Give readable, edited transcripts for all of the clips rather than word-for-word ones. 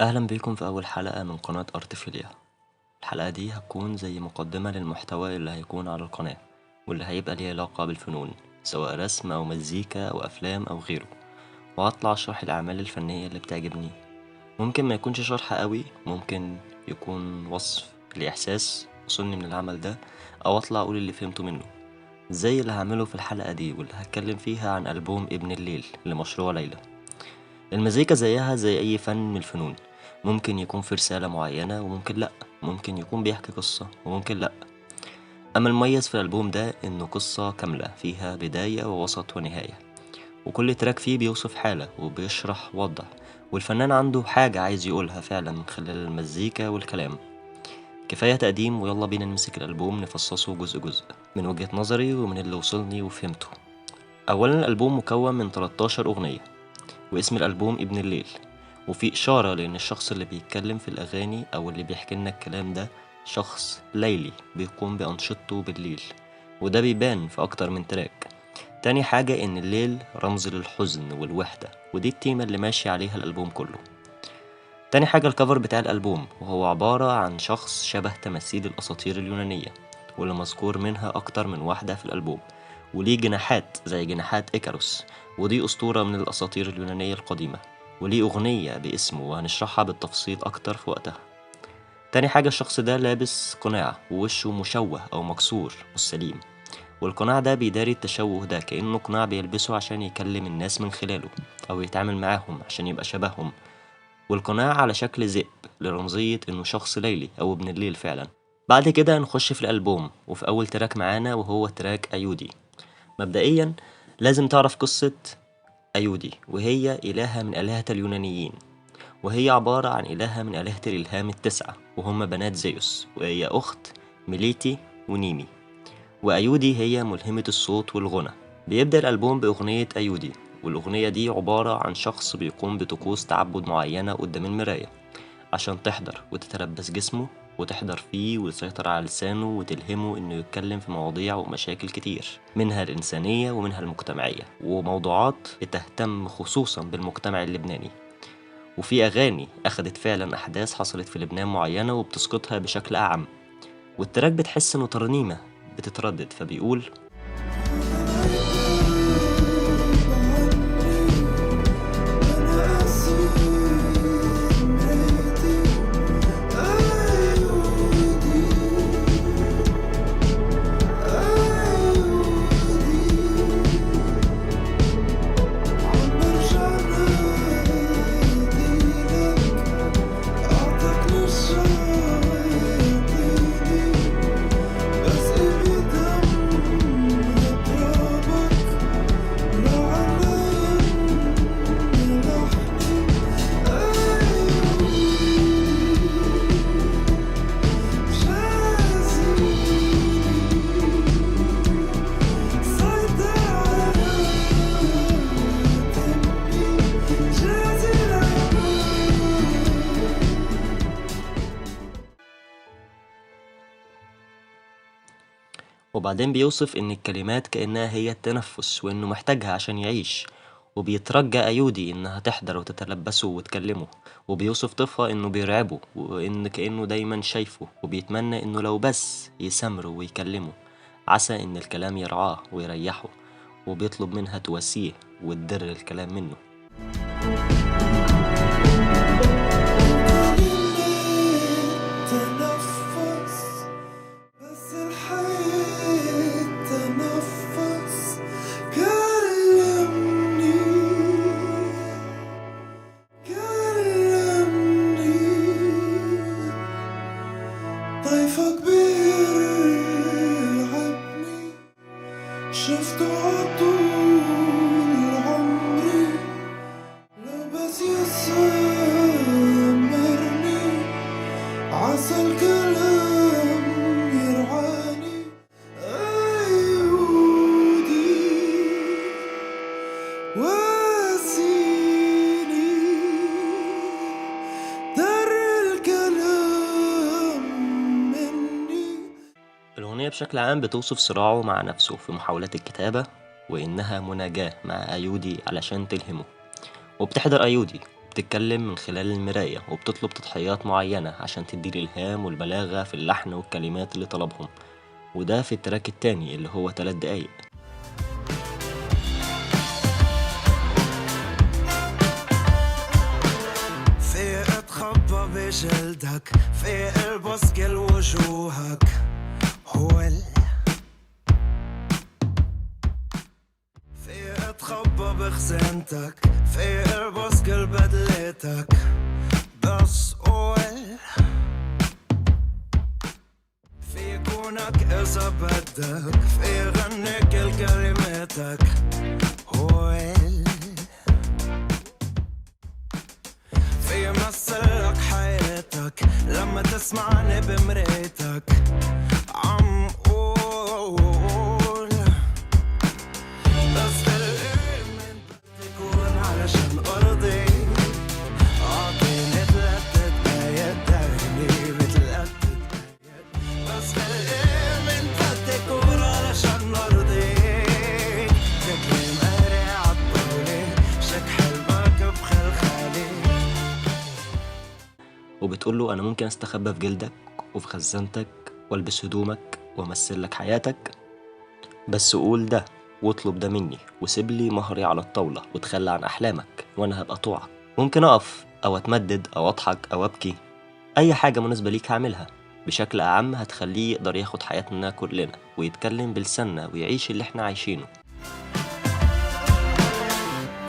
أهلا بيكم في أول حلقة من قناة أرتفيليا. الحلقة دي هتكون زي مقدمة للمحتوى اللي هيكون على القناة، واللي هيبقى ليه علاقة بالفنون، سواء رسم أو مزيكا أو أفلام أو غيره. وهطلع أشرح الأعمال الفنية اللي بتعجبني. ممكن ما يكونش شرح قوي، ممكن يكون وصف لإحساس وصلني من العمل ده، أو أطلع أقول اللي فهمته منه، زي اللي هعمله في الحلقة دي واللي هتكلم فيها عن ألبوم ابن الليل لمشروع ليلى. المزيكا زيها زي أي فن من الفنون، ممكن يكون في رسالة معينة وممكن لأ، ممكن يكون بيحكي قصة وممكن لأ. أما المميز في الألبوم ده إنه قصة كاملة فيها بداية ووسط ونهاية، وكل تراك فيه بيوصف حالة وبيشرح وضع، والفنان عنده حاجة عايز يقولها فعلا من خلال المزيكا والكلام. كفاية تقديم ويلا بينا نمسك الألبوم نفصصه جزء جزء من وجهة نظري ومن اللي وصلني وفهمته. أولا الألبوم مكون من 13 أغنية، واسم الألبوم ابن الليل، وفي إشارة لأن الشخص اللي بيتكلم في الأغاني أو اللي بيحكي لنا الكلام ده شخص ليلي بيقوم بأنشطته بالليل، وده بيبان في أكتر من تراك. تاني حاجة إن الليل رمز للحزن والوحدة، ودي التيمة اللي ماشي عليها الألبوم كله. تاني حاجة الكفر بتاع الألبوم، وهو عبارة عن شخص شبه تماثيل الأساطير اليونانية، واللي مذكور منها أكتر من واحدة في الألبوم، وليه جناحات زي جناحات إيكاروس، ودي أسطورة من الأساطير اليونانية القديمة، وليه أغنية باسمه وهنشرحها بالتفصيل أكتر في وقتها. تاني حاجة الشخص ده لابس قناع ووشه مشوه أو مكسور مش سليم، والقناع ده بيداري التشوه ده كأنه قناع بيلبسه عشان يكلم الناس من خلاله، أو يتعامل معاهم عشان يبقى شبههم. والقناع على شكل ذئب لرمزية إنه شخص ليلي أو ابن الليل فعلا. بعد كده نخش في الألبوم، وفي أول تراك معانا وهو تراك أيودي. مبدئيا لازم تعرف قصة أيودي، وهي إلهة من آلهة اليونانيين، وهي عبارة عن إلهة من آلهة الإلهام التسعة، وهم بنات زيوس، وهي أخت ميليتي ونيمي. وأيودي هي ملهمة الصوت والغنى. بيبدأ الألبوم بأغنية أيودي، والأغنية دي عبارة عن شخص بيقوم بطقوس تعبد معينة قدام المراية عشان تحضر وتتلبس جسمه وتحضر فيه وتسيطر على لسانه وتلهمه إنه يتكلم في مواضيع ومشاكل كتير، منها الإنسانية ومنها المجتمعية، وموضوعات بتهتم خصوصا بالمجتمع اللبناني. وفي أغاني أخدت فعلا أحداث حصلت في لبنان معينة وبتسقطها بشكل أعم، والتراك بتحس إنه ترنيمة بتتردد، فبيقول: وبعدين بيوصف إن الكلمات كأنها هي التنفس وإنه محتاجها عشان يعيش، وبيترجى أيودي إنها تحضر وتتلبسه وتكلمه، وبيوصف طفها إنه بيرعبه وإن كأنه دايما شايفه وبيتمنى إنه لو بس يسامره ويكلمه، عسى إن الكلام يرعاه ويريحه، وبيطلب منها تواسيه وتدر الكلام منه. تنفس بس الحياة تنفس كلمني كلمني ضيفك بيرعبني شفته عطول عمري لو بس يسمرني عسى الكلام يرعاني أيودي واسيني در الكلام مني. الأغنية بشكل عام بتوصف صراعه مع نفسه في محاولات الكتابة، وإنها مناجاة مع أيودي علشان تلهمه، وبتحضر أيودي وبتتكلم من خلال المراية وبتطلب تضحيات معينة عشان تدي الإلهام والبلاغة في اللحن والكلمات اللي طلبهم، وده في التراك التاني اللي هو 3 دقايق. في اتخبى بجلدك، في البس كل وجوهك، في اتخبى بخزانتك، في البس كل بدلتك، بس قول في كونك إذا بدك، في غني كل كلماتك، قول في مثلك حياتك لما تسمعني بمرايتك، عم قول بس بالقلب من بدي كون علشان أرضي، أعطيني 3 دقايق تاني ب3 دقايق، بس بالقلب من بدي كون علشان أرضيك، فكري مقري عالطاولة، شك حلمك بخلخالي. وبتقوله أنا ممكن أستخبى في جلدك وفي خزانتك والبس هدومك وامثلك حياتك، بس قول ده واطلب ده مني وسيبلي مهري على الطاولة وتخلى عن أحلامك وأنا هبقى طوعك. ممكن أقف أو أتمدد أو أضحك أو أبكي، أي حاجة مناسبة ليك هعملها. بشكل أعم هتخليه يقدر ياخد حياتنا كلنا ويتكلم بلساننا ويعيش اللي احنا عايشينه.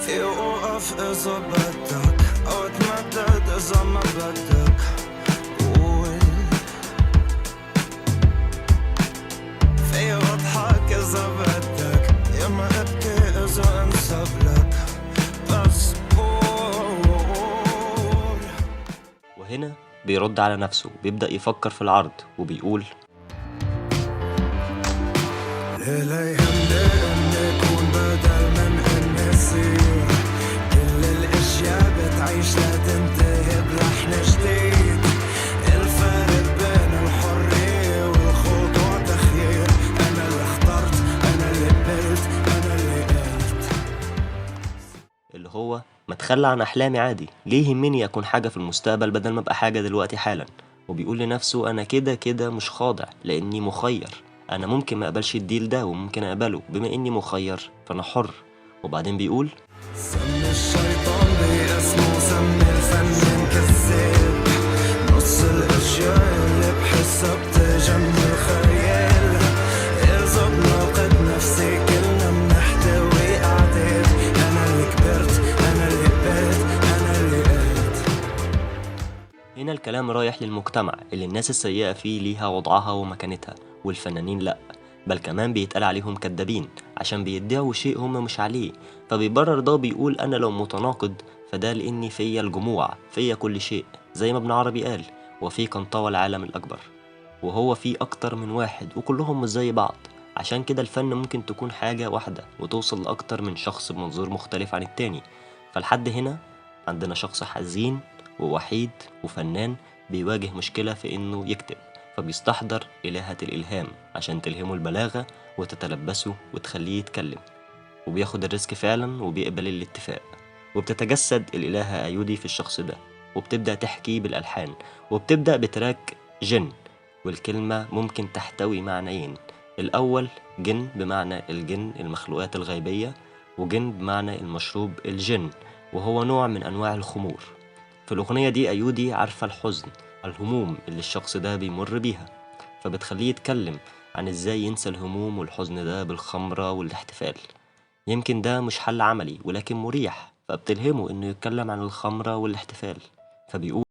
في وقف إذا بدك أو تمدد إذا ما بدك، قول في وضحك إذا بدك، يا ما أبكي إذا أنسب لك، بس قول. وهنا بيرد على نفسه، بيبدأ يفكر في العرض وبيقول لا يهمني إني أكون بدل من إني أصير، كل الأشياء بتعيش لا تنتهي بلحن جديد، الفرق بين الحرية والخضوع تخيير، أنا اللي اخترت، أنا اللي قبلت، أنا اللي قلت. اللي هو ما تخلى عن أحلامي عادي، ليه يهمني أكون حاجة في المستقبل بدل ما أبقى حاجة دلوقتي حالا. وبيقول لنفسه أنا كده كده مش خاضع لأني مخير، أنا ممكن ما أقبلش الديل ده وممكن أقبله، بما إني مخير فأنا حر. وبعدين بيقول سمي الشيطان باسمه، سمي الفنان كذاب، نص الاشياء اللي بحسها بتجمل خيال، اذا بناقض نفسي كلنا بنحتوي اعداد، انا اللي كبرت، انا اللي قبلت، انا اللي قلت. هنا الكلام رايح للمجتمع اللي الناس السيئة فيه ليها وضعها ومكانتها، والفنانين لأ، بل كمان بيتقال عليهم كدابين عشان بيدعوا شيء هم مش عليه. فبيبرر ده بيقول أنا لو متناقض فده لأني فيا الجموع، فيا كل شيء، زي ما ابن عربي قال وفيك انطوى العالم الأكبر. وهو في أكتر من واحد وكلهم مش زي بعض، عشان كده الفن ممكن تكون حاجة واحدة وتوصل لأكتر من شخص بمنظور مختلف عن التاني. فلحد هنا عندنا شخص حزين ووحيد وفنان بيواجه مشكلة في إنه يكتب، فبيستحضر إلهة الإلهام عشان تلهمه البلاغة وتتلبسه وتخليه يتكلم، وبياخد الريسك فعلا وبيقبل الاتفاق، وبتتجسد الإلهة أيودي في الشخص ده وبتبدأ تحكي بالألحان، وبتبدأ بتراك جن، والكلمة ممكن تحتوي معنيين. الأول جن بمعنى الجن المخلوقات الغيبية، وجن بمعنى المشروب الجن وهو نوع من أنواع الخمور. في الأغنية دي أيودي عارفة الحزن، الهموم اللي الشخص ده بيمر بيها، فبتخليه يتكلم عن ازاي ينسى الهموم والحزن ده بالخمرة والاحتفال. يمكن ده مش حل عملي ولكن مريح، فبتلهمه انه يتكلم عن الخمرة والاحتفال. فبيقول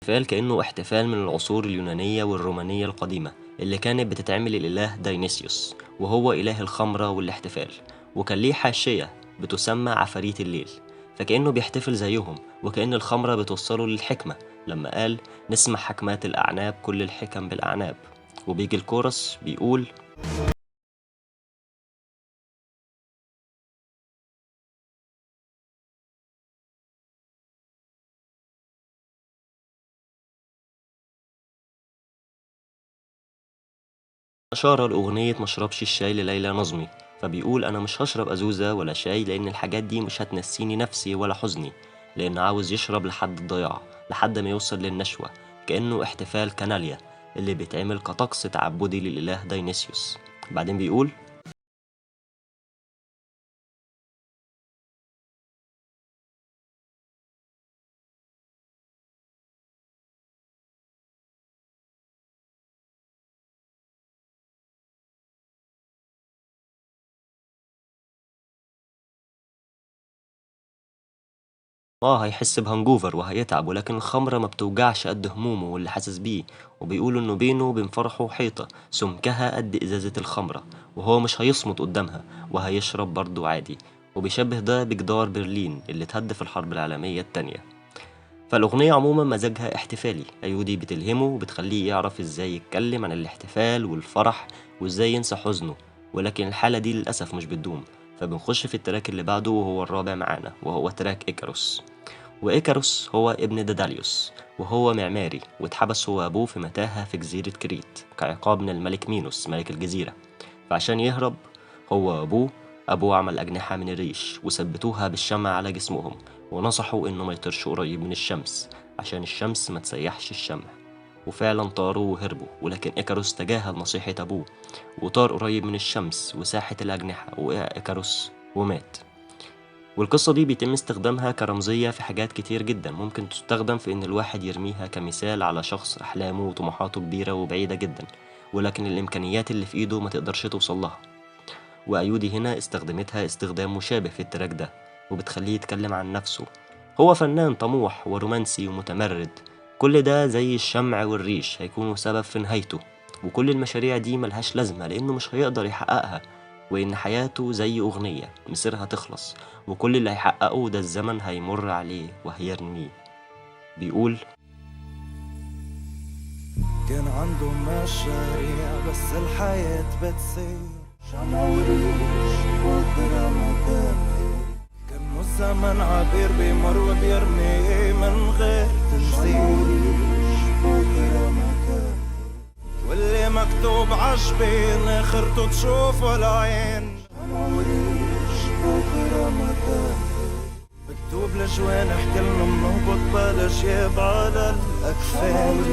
احتفال كأنه احتفال من العصور اليونانية والرومانية القديمة اللي كانت بتتعمل الإله داينيسيوس، وهو إله الخمرة والاحتفال. وكان ليه حاشية بتسمى عفاريت الليل، فكأنه بيحتفل زيهم، وكأن الخمرة بتوصله للحكمة لما قال نسمع حكمات الأعناب كل الحكم بالأعناب. وبيجي الكورس بيقول أشار لأغنية مشربش الشاي لليلى نظمي، فبيقول أنا مش هشرب أزوزة ولا شاي لأن الحاجات دي مش هتنسيني نفسي ولا حزني، لأن عاوز يشرب لحد الضياع، لحد ما يوصل للنشوة، كأنه احتفال كاناليا اللي بيتعمل كطقس تعبدي للإله داينيسيوس. بعدين بيقول هيحس بهانجوفر وهيتعب، ولكن الخمرة ما بتوجعش قد همومه واللي حاسس بيه، وبيقولوا انه بينه وبين فرحه حيطة سمكها قد ازازة الخمرة، وهو مش هيصمت قدامها وهيشرب برضه عادي. وبيشبه ده بجدار برلين اللي اتهد في الحرب العالمية التانية. فالأغنية عموما مزاجها احتفالي، أيودي بتلهمه وبتخليه يعرف ازاي يتكلم عن الاحتفال والفرح وازاي ينسى حزنه، ولكن الحالة دي للأسف مش بتدوم. فبنخش في التراك اللي بعده وهو الرابع معانا، وهو تراك إيكاروس. وإيكاروس هو ابن داداليوس، وهو معماري واتحبس هو وأبوه في متاهة في جزيرة كريت كعقاب من الملك مينوس ملك الجزيرة. فعشان يهرب هو وأبوه، أبوه عمل أجنحة من الريش وثبتوها بالشمع على جسمهم، ونصحوا إنه ما يطيرش قريب من الشمس عشان الشمس ما تسيحش الشمع. وفعلا طاروا وهربوا، ولكن إيكاروس تجاهل نصيحة أبوه وطار قريب من الشمس وساحت الأجنحة، وقع إيكاروس ومات. والقصة دي بيتم استخدامها كرمزية في حاجات كتير جدا، ممكن تستخدم في إن الواحد يرميها كمثال على شخص أحلامه وطموحاته كبيرة وبعيدة جدا، ولكن الإمكانيات اللي في إيده ما تقدرش توصل لها. وأيودي هنا استخدمتها استخدام مشابه في التراك ده، وبتخليه يتكلم عن نفسه. هو فنان طموح ورومانسي ومتمرد، كل ده زي الشمع والريش هيكونوا سبب في نهايته، وكل المشاريع دي ملهاش لازمة لأنه مش هيقدر يحققها، وإن حياته زي أغنية مصيرها تخلص، وكل اللي هيحققه ده الزمن هيمر عليه وهيرميه. بيقول كان عنده مشاريع بس الحياة بتصير شمع وريش بكرة مكاني، كان الزمن عبير بيمر وبيرمي من غير تنسيق بكرة مكاني، واللي مكتوب عجبين اخرته تشوفه العين، شمع وريش بكرة مكاني، مكتوب لجوان احكيلنا منهبط بلاش على الأكفان.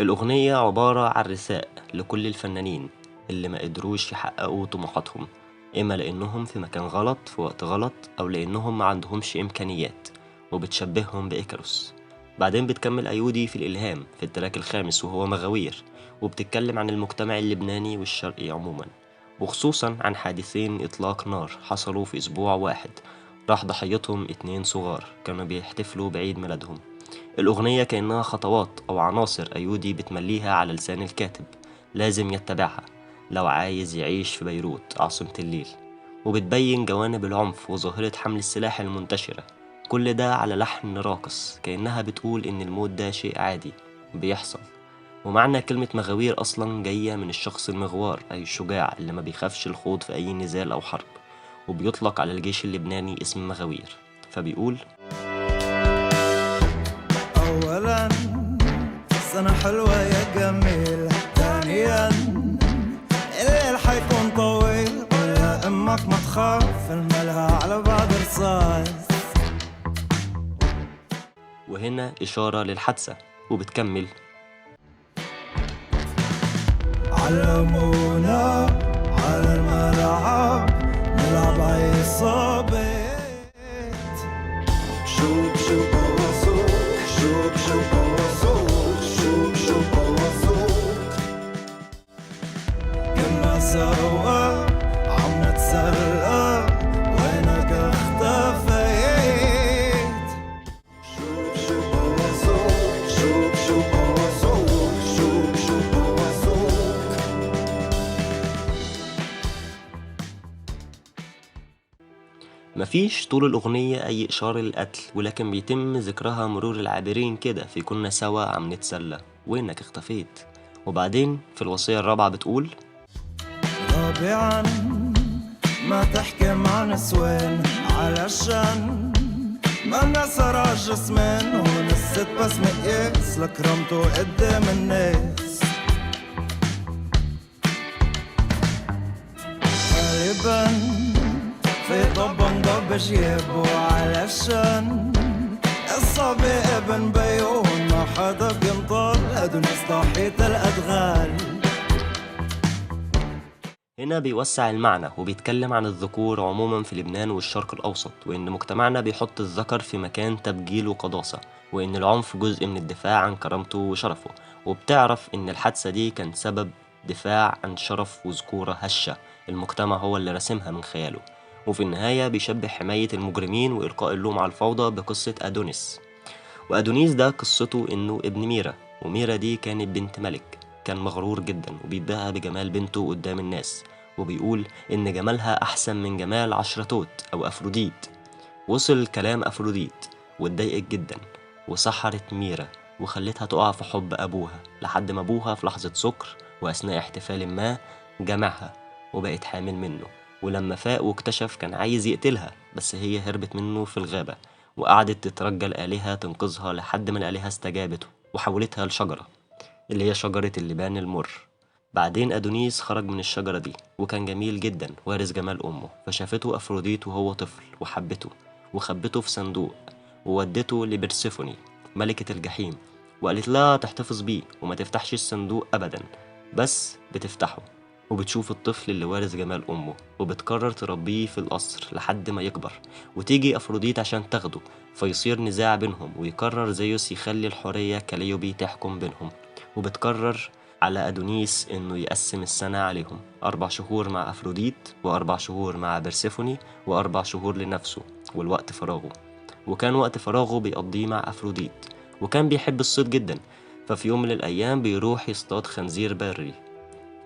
الأغنية عبارة عن رثاء لكل الفنانين اللي ما قدروش يحققوا طموحاتهم، إما لأنهم في مكان غلط في وقت غلط، أو لأنهم ما عندهمش إمكانيات، وبتشبههم بإيكاروس. بعدين بتكمل أيودي في الإلهام في التراك الخامس وهو مغاوير، وبتتكلم عن المجتمع اللبناني والشرقي عموما، وخصوصا عن حادثين إطلاق نار حصلوا في أسبوع واحد راح ضحيتهم 2 صغار كانوا بيحتفلوا بعيد ميلادهم. الأغنية كأنها خطوات أو عناصر أيودي بتمليها على لسان الكاتب لازم يتبعها لو عايز يعيش في بيروت عاصمة الليل، وبتبين جوانب العنف وظاهرة حمل السلاح المنتشرة، كل ده على لحن راقص كأنها بتقول إن الموت ده شيء عادي بيحصل. ومعنى كلمة مغاوير أصلا جاية من الشخص المغوار، أي الشجاع اللي ما بيخافش الخوض في أي نزال أو حرب، وبيطلق على الجيش اللبناني اسم مغاوير. فبيقول أولا سنة حلوة يا جميل، ثانيا الليل حيكون طويل، قول يا أمك ما تخاف الملها على بعض رصاص. وهنا إشارة للحادثة، وبتكمل علمونا على الملعب نلعب عصابات، شوف شوف بواسوك شوف شوف بواسوك شوف شوف بواسوك، كنا سوا عم نتسلى وينك اختفيت، شوف شوف بواسوك شوف شوف بواسوك شوف شوف بواسوك، مفيش طول الأغنية أي إشارة للقتل، ولكن بيتم ذكرها مرور العابرين كده في كنا سوا عم نتسلى وإنك اختفيت. وبعدين في الوصية الرابعة بتقول: رابعا ما تحكي مع نسوان علشان ما نسر جسمين، هون الست بس مقياس لكرامته قدام الناس. غالبا في طبا ضب جيابه علشان الصبي ابن بيون ما حدا بينطر أدونيس ضحية الأدغال. هنا بيوسع المعنى وبيتكلم عن الذكور عموما في لبنان والشرق الأوسط، وإن مجتمعنا بيحط الذكر في مكان تبجيل وقداسة، وإن العنف جزء من الدفاع عن كرامته وشرفه. وبتعرف إن الحادثة دي كان سبب دفاع عن شرف وذكورة هشة المجتمع هو اللي رسمها من خياله. وفي النهاية بيشبه حماية المجرمين وإلقاء اللوم على الفوضى بقصة أدونيس. وأدونيس ده قصته إنه ابن ميرا، وميرا دي كانت بنت ملك كان مغرور جدا وبيتباهى بجمال بنته قدام الناس، وبيقول إن جمالها أحسن من جمال عشرتوت أو أفروديت. وصل كلام أفروديت واتضايقت جدا وسحرت ميرا وخلتها تقع في حب أبوها، لحد ما أبوها في لحظة سكر وأثناء احتفال ما جمعها وبقت حامل منه. ولما فاق واكتشف كان عايز يقتلها، بس هي هربت منه في الغابة وقعدت تترجى الآلهة تنقذها لحد ما الآلهة استجابت وحولتها لشجرة اللي هي شجرة اللبان المر. بعدين أدونيس خرج من الشجرة دي وكان جميل جدا وارث جمال أمه، فشافته أفروديت وهو طفل وحبته وخبته في صندوق وودته لبرسيفوني ملكة الجحيم، وقالت لها تحتفظ بيه وما تفتحش الصندوق أبدا، بس بتفتحه وبتشوف الطفل اللي وارث جمال أمه وبتقرر تربيه في القصر لحد ما يكبر، وتيجي أفروديت عشان تاخده، فيصير نزاع بينهم ويقرر زيوس يخلي الحورية كاليوبي تحكم بينهم. وبتقرر على أدونيس إنه يقسم السنة عليهم 4 شهور مع أفروديت و4 شهور مع برسيفوني و4 شهور لنفسه والوقت فراغه. وكان وقت فراغه بيقضيه مع أفروديت، وكان بيحب الصيد جدا، ففي يوم من الأيام بيروح يصطاد خنزير بري،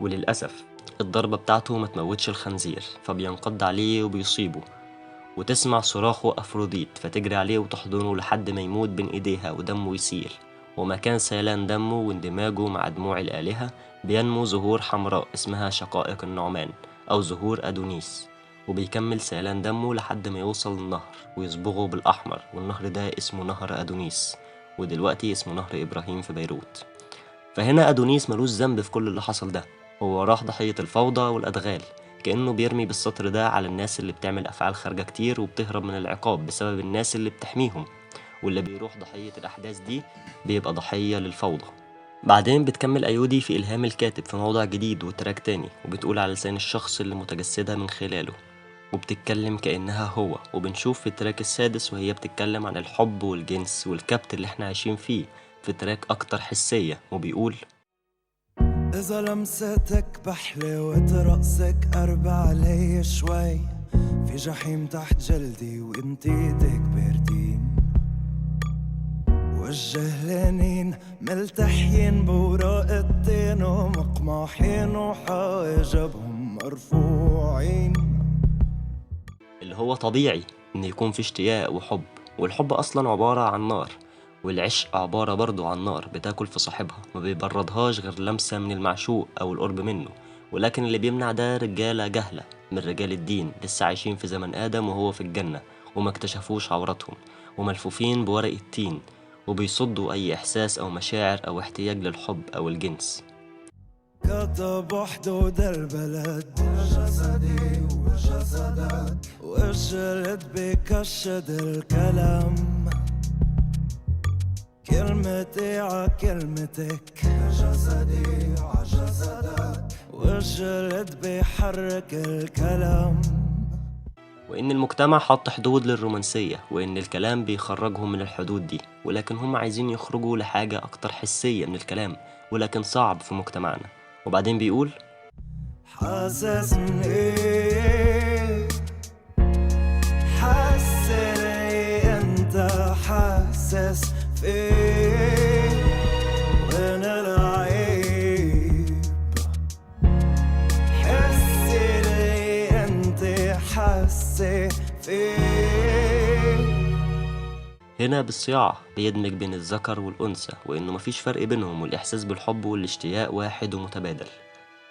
وللأسف الضربة بتاعته ما تموتش الخنزير فبينقض عليه وبيصيبه، وتسمع صراخه أفروديت فتجري عليه وتحضنه لحد ما يموت بين إيديها ودمه يسيل. ومكان سيلان دمه واندماجه مع دموع الآلهة بينمو زهور حمراء اسمها شقائق النعمان أو زهور أدونيس، وبيكمل سيلان دمه لحد ما يوصل النهر ويصبغه بالأحمر، والنهر ده اسمه نهر أدونيس، ودلوقتي اسمه نهر إبراهيم في بيروت. فهنا أدونيس ملوش ذنب في كل اللي حصل ده، هو راح ضحية الفوضى والأدغال، كأنه بيرمي بالسطر ده على الناس اللي بتعمل أفعال خارجة كتير وبتهرب من العقاب بسبب الناس اللي بتحميهم، واللي بيروح ضحية الأحداث دي بيبقى ضحية للفوضى. بعدين بتكمل أيودي في إلهام الكاتب في موضوع جديد وتراك تاني، وبتقول على لسان الشخص اللي متجسدها من خلاله، وبتتكلم كأنها هو. وبنشوف في التراك السادس وهي بتتكلم عن الحب والجنس والكبت اللي احنا عايشين فيه في تراك أكتر حسية، وبيقول: إذا لمستك بحلوة رأسك قرب علي شوي، في جحيم تحت جلدي وانتي ايدك باردين، وجه لينين ملتحين بوراق التين ومقماحين وحواجبهم مرفوعين. اللي هو طبيعي إن يكون في اشتياق وحب، والحب أصلا عبارة عن نار، والعشق عبارة برضو عن نار بتاكل في صاحبها ما بيبردهاش غير لمسة من المعشوق أو القرب منه. ولكن اللي بيمنع ده رجالة جهلة من رجال الدين لسه عايشين في زمن آدم وهو في الجنة وما اكتشفوش عوراتهم، وملفوفين بورق التين وبيصدوا أي إحساس أو مشاعر أو احتياج للحب أو الجنس. كتب حدود البلد جسدي وجسدك، وجلد بكشد الكلام، كلمتي عكلمتك جسدي عجسدك، وجلد بيحرك الكلام. وإن المجتمع حط حدود للرومانسية، وإن الكلام بيخرجهم من الحدود دي، ولكن هم عايزين يخرجوا لحاجة أكتر حسية من الكلام، ولكن صعب في مجتمعنا. وبعدين بيقول: حاسسني حسني انت حاسس فيه وين العيب، حسني انت حاسس فيه. هنا بالصياعة بيدمج بين الذكر والأنثى وإنه مفيش فرق بينهم، والإحساس بالحب والاشتياق واحد ومتبادل.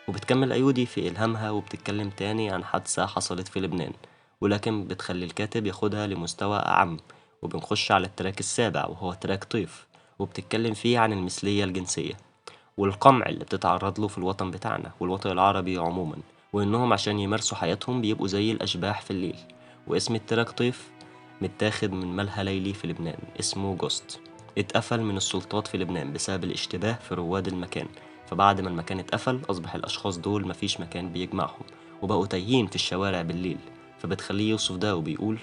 وبتكمل أيودي في إلهامها وبتتكلم تاني عن حادثة حصلت في لبنان، ولكن بتخلي الكاتب ياخدها لمستوى أعم. وبنخش على التراك السابع وهو تراك طيف، وبتتكلم فيه عن المثلية الجنسية والقمع اللي بتتعرض له في الوطن بتاعنا والوطن العربي عموما، وإنهم عشان يمارسوا حياتهم بيبقوا زي الأشباح في الليل. واسم التراك طيف متاخد من ملهى ليلي في لبنان اسمه جوست، اتقفل من السلطات في لبنان بسبب الاشتباه في رواد المكان. فبعد ما المكان اتقفل أصبح الأشخاص دول مفيش مكان بيجمعهم، وبقوا تايهين في الشوارع بالليل. فبتخليه يوصف ده وبيقول: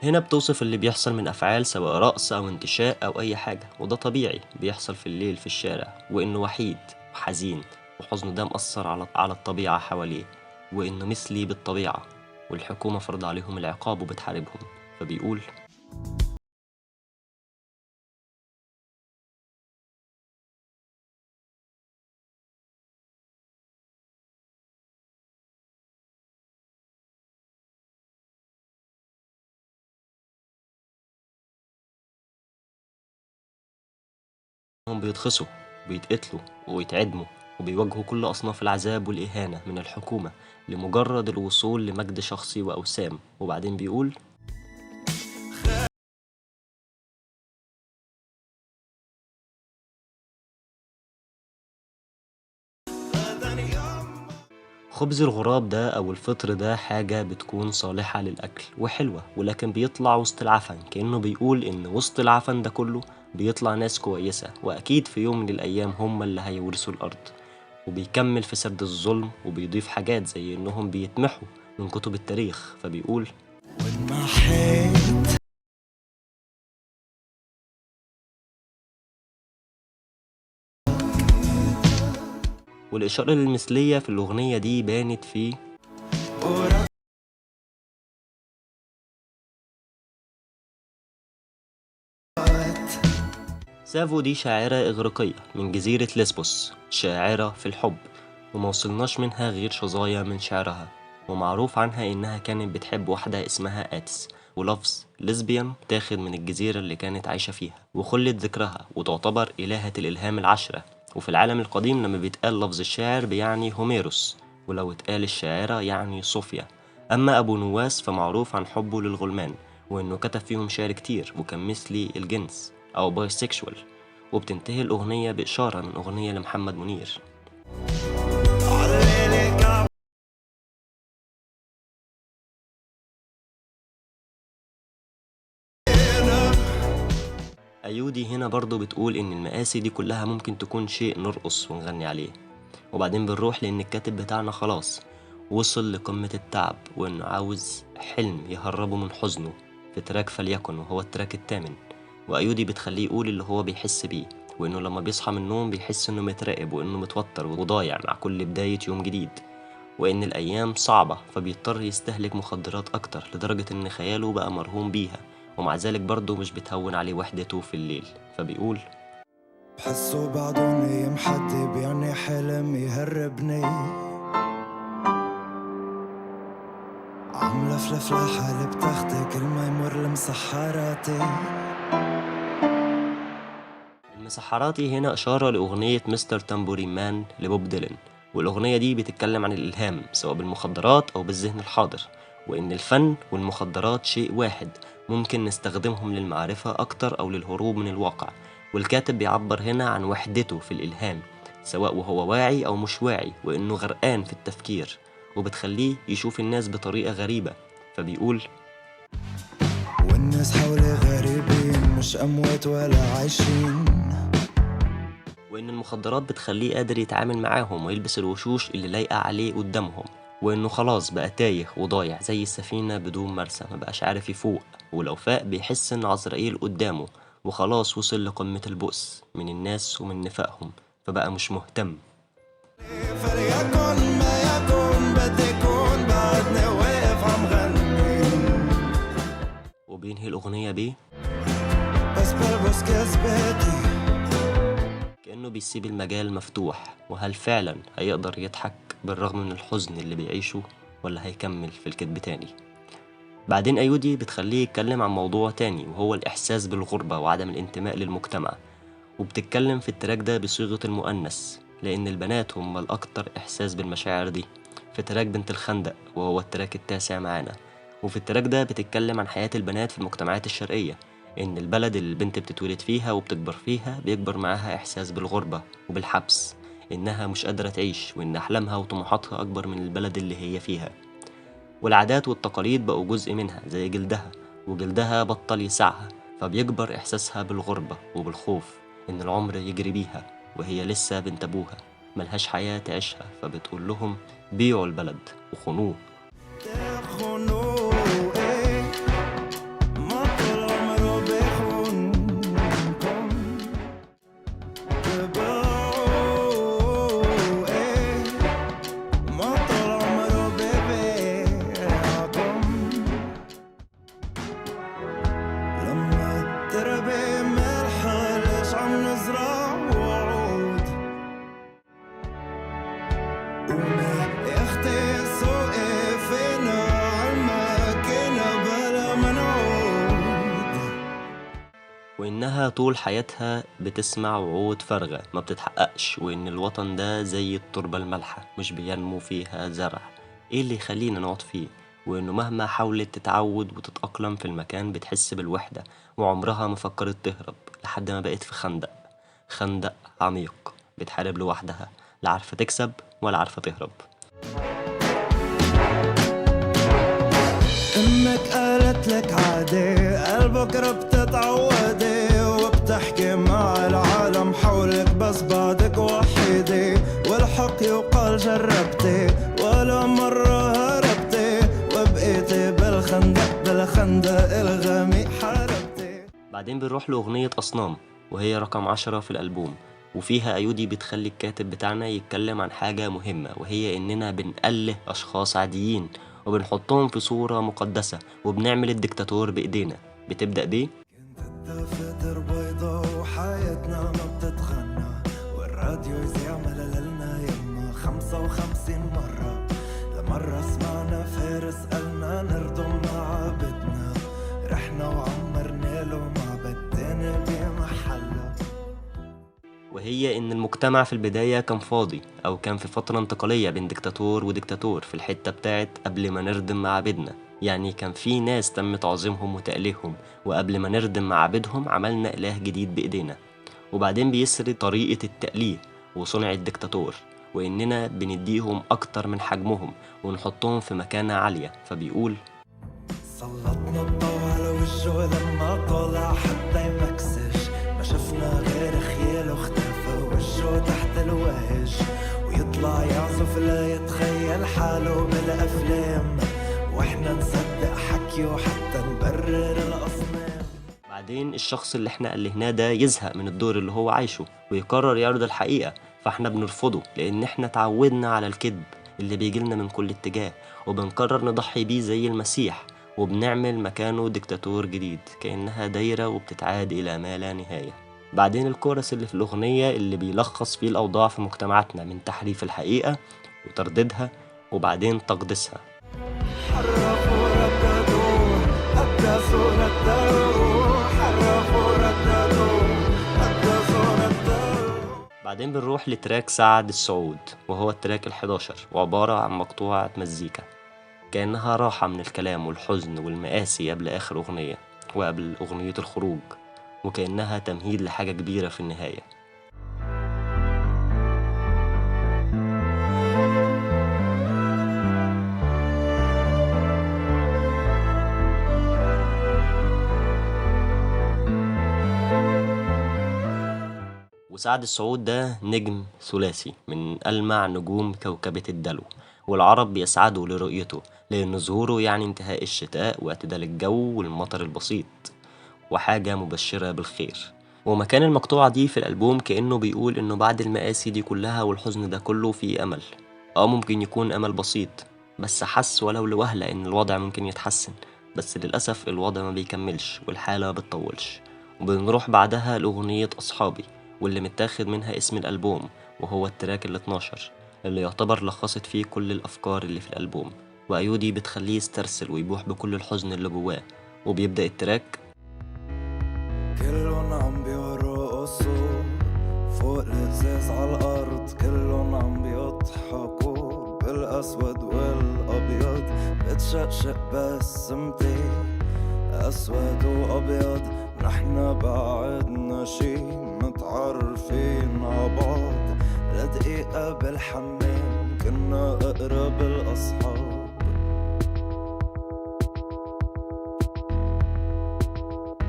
هنا بتوصف اللي بيحصل من أفعال سواء رقص أو انتشاء أو أي حاجة، وده طبيعي بيحصل في الليل في الشارع، وإنه وحيد وحزين وحزنه ده مأثر على الطبيعة حواليه، وإنه مثلي بالطبيعة والحكومة فرض عليهم العقاب وبتحاربهم. فبيقول: هم بيتخصوا وبيتقتلوا ويتعدموا وبيواجهوا كل أصناف العذاب والإهانة من الحكومة لمجرد الوصول لمجد شخصي وأوسام. وبعدين بيقول: خبز الغراب ده أو الفطر ده حاجة بتكون صالحة للأكل وحلوة، ولكن بيطلع وسط العفن. كأنه بيقول إن وسط العفن ده كله بيطلع ناس كويسة، وأكيد في يوم من الأيام هم اللي هيورثوا الأرض. وبيكمل في سرد الظلم وبيضيف حاجات زي إنهم بيتمحوا من كتب التاريخ. فبيقول: وانمحيت والإشارة للمثلية في الأغنية دي بانت في ورقت. سافو دي شاعرة إغريقية من جزيرة ليسبوس، شاعرة في الحب، وموصلناش منها غير شظايا من شعرها. ومعروف عنها إنها كانت بتحب واحدة اسمها آتس، ولفظ ليزبيان تاخد من الجزيرة اللي كانت عايشة فيها، وخلت ذكرها وتعتبر إلهة الإلهام العشرة. وفي العالم القديم لما بيتقال لفظ الشاعر بيعني هوميروس، ولو اتقال الشاعرة يعني صوفيا. أما أبو نواس فمعروف عن حبه للغلمان، وإنه كتب فيهم شعر كتير وكان مثلي الجنس أو بايسكشوال. وبتنتهي الأغنية بإشارة من أغنية لمحمد منير. أيودي هنا برضو بتقول إن المآسي دي كلها ممكن تكون شيء نرقص ونغني عليه. وبعدين بنروح لأن الكاتب بتاعنا خلاص وصل لقمة التعب، وإنه عاوز حلم يهربه من حزنه في تراك فليكن، وهو التراك الثامن. وأيودي بتخليه يقول اللي هو بيحس بيه، وإنه لما بيصحى من النوم بيحس إنه متراقب وإنه متوتر وضايع مع كل بداية يوم جديد، وإن الأيام صعبة فبيضطر يستهلك مخدرات أكتر لدرجة إن خياله بقى مرهون بيها، ومع ذلك برضه مش بتهون عليه وحدته في الليل. فبيقول: بحسه بعده نايم حدي بيعني حلم يهربني، عم لفلف لحالي بتختي كل ما يمر المسحراتي. المسحراتي هنا إشارة لأغنية مستر تامبورين مان لبوب ديلن، والأغنية دي بتتكلم عن الإلهام سواء بالمخدرات أو بالذهن الحاضر، وإن الفن والمخدرات شيء واحد ممكن نستخدمهم للمعرفة أكتر أو للهروب من الواقع. والكاتب بيعبر هنا عن وحدته في الإلهام سواء وهو واعي أو مش واعي، وإنه غرقان في التفكير وبتخليه يشوف الناس بطريقة غريبة. فبيقول: والناس حولي غريبين مش أموات ولا عايشين. وإن المخدرات بتخليه قادر يتعامل معاهم ويلبس الوشوش اللي لايقة عليه قدامهم، وإنه خلاص بقى تايه وضايع زي السفينة بدون مرسى، مبقاش عارف يفوق، ولو فاق بيحس إن عزرائيل قدامه وخلاص وصل لقمة البؤس من الناس ومن نفاقهم، فبقى مش مهتم. فليكن ما يكون بدي يكون بعدني واقف عم غني، وبينهي الأغنية بيه بس بلبس كذبتي. كأنه بيسيب المجال مفتوح، وهل فعلا هيقدر يضحك بالرغم من الحزن اللي بيعيشه، ولا هيكمل في الكذب تاني؟ بعدين أيودي بتخليه يتكلم عن موضوع تاني، وهو الإحساس بالغربة وعدم الانتماء للمجتمع، وبتتكلم في التراك ده بصيغة المؤنث لأن البنات هم الأكتر إحساس بالمشاعر دي، في تراك بنت الخندق وهو التراك التاسع معانا. وفي التراك ده بتتكلم عن حياة البنات في المجتمعات الشرقية، إن البلد اللي البنت بتتولد فيها وبتكبر فيها بيكبر معاها إحساس بالغربة وبالحبس، إنها مش قادرة تعيش، وإن أحلامها وطموحاتها أكبر من البلد اللي هي فيها، والعادات والتقاليد بقوا جزء منها زي جلدها، وجلدها بطل يسعها، فبيكبر إحساسها بالغربة وبالخوف إن العمر يجري بيها وهي لسه بنت أبوها ملهاش حياة تعيشها، فبتقول لهم بيعوا البلد وخونوه. تخونوا إيه، ما طول عمره بيخونكم. تبعوا إيه، ما طول عمره ببيعكم. لما تربي ملح ليش عم نزرع وعود، وما يختي سوقي فينا عالماكينة بلا منعود. وإنها طول حياتها بتسمع وعود فارغة ما بتتحققش، وإن الوطن ده زي التربة المالحة مش بينمو فيها زرع، إيه اللي يخلينا نقعد فيه؟ وإنه مهما حاولت تتعود وتتأقلم في المكان بتحس بالوحدة، وعمرها ما فكرت تهرب لحد ما بقت في خندق، خندق عميق بتحارب لوحدها، لا عارفة تكسب ولا عارفة تهرب. امك قالت لك عادي، قلبك بتتعودي، وبتحكي مع العالم حولك بس بعدك وحيدة، والحق يقال جربتي ولا مرة هربتي، وبقيتي بالخندق الغميق حاربتي. بعدين بنروح لأغنية أصنام، وهي رقم 10 في الألبوم، وفيها أيودي بتخلي الكاتب بتاعنا يتكلم عن حاجة مهمة، وهي إننا بنأله أشخاص عاديين وبنحطهم في صورة مقدسة وبنعمل الدكتاتور بإيدينا. بتبدأ بيه كنت الدفاتر بيضا وحياتنا ما بتتغنى، والراديو يذيع مللنا يما 55 مرة، لمرة سمعنا فارس قالنا نردم معابدنا، رحنا وعمرنا له معبد تاني بمحله. وهي إن المجتمع في البداية كان فاضي، أو كان في فترة انتقالية بين دكتاتور ودكتاتور في الحتة بتاعت قبل ما نردم معابدنا، يعني كان في ناس تم تعظيمهم وتأليههم، وقبل ما نردم معابدهم عملنا إله جديد بإيدينا. وبعدين بيسرد طريقة التأليه وصنع الدكتاتور، وإننا بنديهم أكتر من حجمهم ونحطهم في مكانة عالية، فبيقول سلطنا الضوء على وجهه لما طلع حتى يمكسش، ما شفنا غير خياله اختفى وجهه تحت الوهج، ويطلع يعزف لا يتخيل حاله بالأفلام، واحنا نصدق حكيه حتى نبرر الأصنام. بعدين الشخص اللي احنا ألهناه ده يزهق من الدور اللي هو عايشه ويقرر يعرض الحقيقة، فاحنا بنرفضه لأن احنا تعودنا على الكذب اللي بيجيلنا من كل اتجاه، وبنقرر نضحي بيه زي المسيح، وبنعمل مكانه ديكتاتور جديد، كأنها دايرة وبتتعاد إلى ما لا نهاية. بعدين الكورس اللي في الأغنية اللي بيلخص فيه الأوضاع في مجتمعاتنا من تحريف الحقيقة وترديدها وبعدين تقديسها. حرفوا رددوا قدسوا رددوا، حرفوا رددوا قدسوا رددوا. بعدين بنروح لتراك سعد السعود، وهو التراك ال11، وعبارة عن مقطوعة مزيكا كأنها راحة من الكلام والحزن والمآسي قبل آخر أغنية وقبل أغنية الخروج، وكأنها تمهيد لحاجة كبيرة في النهاية. وسعد السعود ده نجم ثلاثي من ألمع نجوم كوكبة الدلو، والعرب بيسعدوا لرؤيته لأن ظهوره يعني انتهاء الشتاء واعتدال الجو والمطر البسيط، وحاجة مبشرة بالخير. ومكان المقطوعة دي في الألبوم كأنه بيقول إنه بعد المآسي دي كلها والحزن ده كله في أمل. ممكن يكون أمل بسيط، بس حس ولو لوهلة إن الوضع ممكن يتحسن، بس للأسف الوضع ما بيكملش والحالة ما بتطولش. وبنروح بعدها لأغنية أصحابي، واللي متاخد منها اسم الألبوم، وهو التراك ال12 اللي يعتبر لخصت فيه كل الأفكار اللي في الألبوم. وأيودي بتخليه يسترسل ويبوح بكل الحزن اللي جواه. وبيبدأ التراك: كلهم عم بيرقصوا فوق الازاز عالارض، كلهم عم بيضحكوا بالاسود والابيض، بتشقشق بسمتي اسود وابيض، نحنا بعدنا شي متعرفين عبعض، لدقيقة بالحمام كنا اقرب الاصحاب.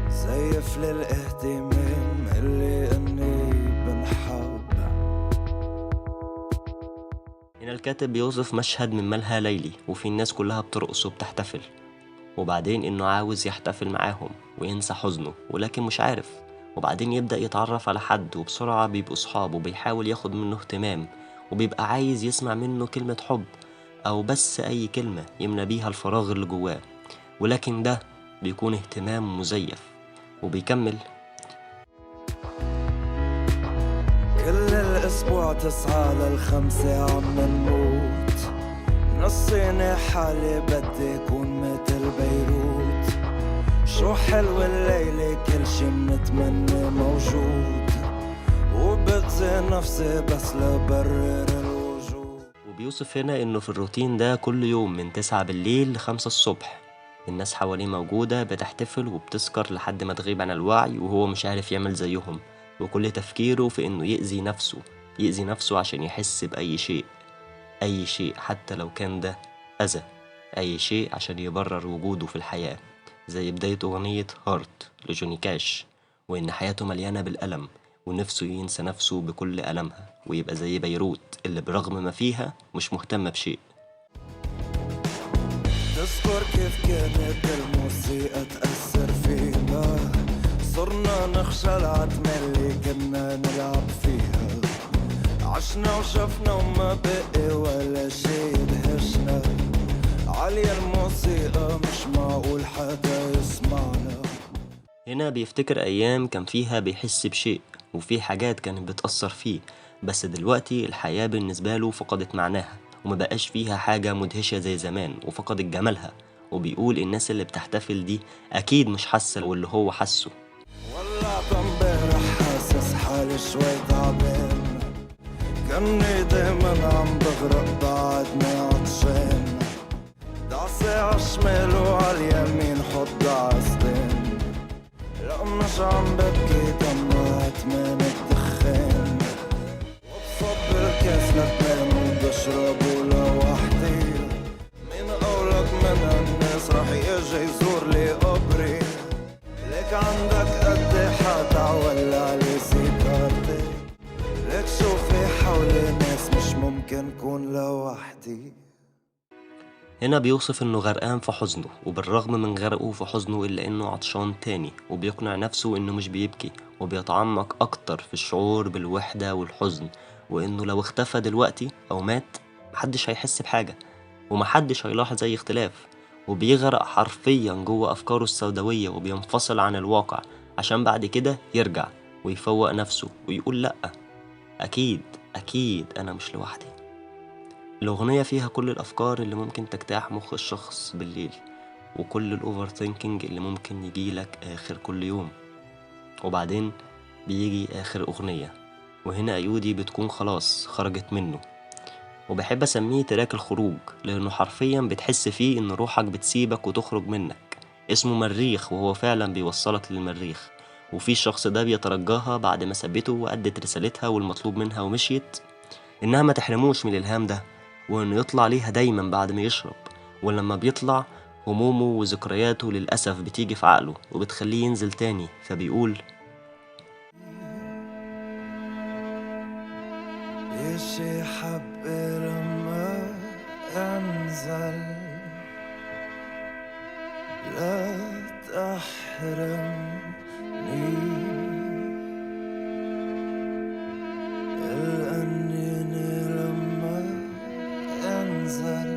زيف للاهتمام اللي اني بنحب. هنا الكاتب بيوصف مشهد من ملهى ليلي وفي الناس كلها بترقص وبتحتفل، وبعدين انه عاوز يحتفل معاهم وينسى حزنه ولكن مش عارف. وبعدين يبدأ يتعرف على حد وبسرعة بيبقوا صحاب، وبيحاول ياخد منه اهتمام، وبيبقى عايز يسمع منه كلمة حب أو بس أي كلمة يملى بيها الفراغ اللي جواه، ولكن ده بيكون اهتمام مزيف. وبيكمل: كل الاسبوع 9 ل5 عم نموت، نصيني حالي بدي كون متل بيروت، شو حلو الليلة كل شي منتمنى موجود، وبتزي نفسي بس لبرر الوجود. وبيوصف هنا انه في الروتين ده كل يوم من 9 بالليل ل5 الصبح الناس حواليه موجودة بتحتفل وبتسكر لحد ما تغيب عن الوعي، وهو مش عارف يعمل زيهم، وكل تفكيره في انه يأذي نفسه عشان يحس بأي شيء، أي شيء حتى لو كان ده أذى، أي شيء عشان يبرر وجوده في الحياة، زي بداية أغنية هارت لجوني كاش، وإن حياته مليانة بالألم ونفسه ينسى نفسه بكل ألمها ويبقى زي بيروت اللي برغم ما فيها مش مهتمة بشيء. تذكر كيف كانت الموسيقى تأثر فينا، صرنا نخشى العتمة اللي كنا نلعب فيها، عشنا وشفنا وما بقي ولا شي يدهشنا، عالية الموسيقى مش معقول حدا يسمعنا. هنا بيفتكر أيام كان فيها بيحس بشيء وفي حاجات كانت بتأثر فيه، بس دلوقتي الحياة بالنسبة له فقدت معناها ومبقاش فيها حاجة مدهشة زي زمان وفقدت جمالها. وبيقول الناس اللي بتحتفل دي أكيد مش حاسة واللي هو حسه. ولعت امبارح حاسس حالي شوي تعبان، كأني دايما عم بغرق بعدني عطشان، دعسي عالشمال وعاليمين حط دعستين، لا مش عم ببكي دمعت من الدخان، وبصب الكاس لتنام وبشربه لوحدي، مين قولك من الناس رح يجي يزور لي قبري، لك عندك قد حدا ولع لي سيجارتي، لك شوفي حولي ناس مش ممكن كون لوحدي. هنا بيوصف انه غرقان في حزنه، وبالرغم من غرقه في حزنه الا انه عطشان تاني، وبيقنع نفسه انه مش بيبكي، وبيتعمق اكتر في الشعور بالوحدة والحزن، وانه لو اختفى دلوقتي او مات محدش هيحس بحاجة ومحدش هيلاحظ اي اختلاف. وبيغرق حرفيا جوه افكاره السوداوية وبينفصل عن الواقع عشان بعد كده يرجع ويفوق نفسه ويقول لأ، اكيد انا مش لوحدي. الأغنية فيها كل الأفكار اللي ممكن تجتاح مخ الشخص بالليل، وكل الأوفر ثينكينج اللي ممكن يجيلك آخر كل يوم. وبعدين بيجي آخر أغنية، وهنا أيودي بتكون خلاص خرجت منه، وبحب أسميه تراك الخروج لأنه حرفيا بتحس فيه إن روحك بتسيبك وتخرج منك. اسمه مريخ وهو فعلا بيوصلك للمريخ، وفي الشخص ده بيترجاها بعد ما سابته وأدت رسالتها والمطلوب منها ومشيت إنها ما تحرموش من الإلهام ده، وإنه يطلع ليها دايما بعد ما يشرب. ولما بيطلع همومه وذكرياته للأسف بتيجي في عقله وبتخليه ينزل تاني، فبيقول: شي حبة لما انزل لا تحرمني القنينة لما انزل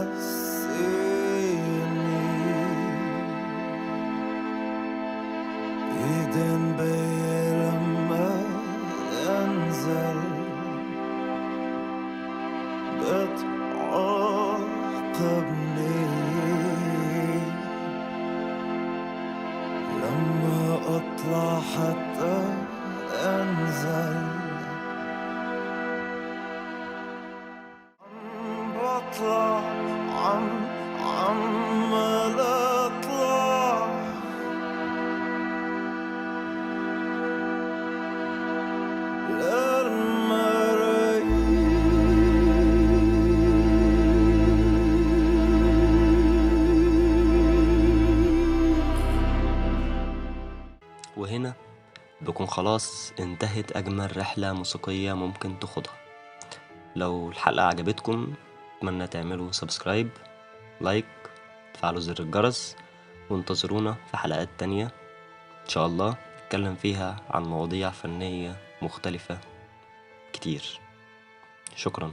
نسيني ايدين بي لما انزل بتعاقبني لما اطلع حتى انزل بطلع عمال اطلع وهنا بكون خلاص انتهت أجمل رحلة موسيقية ممكن تاخدها. لو الحلقة عجبتكم أتمنى تعملوا سبسكرايب، لايك، تفعلوا زر الجرس، وانتظرونا في حلقات تانية إن شاء الله نتكلم فيها عن مواضيع فنية مختلفة كتير. شكرا.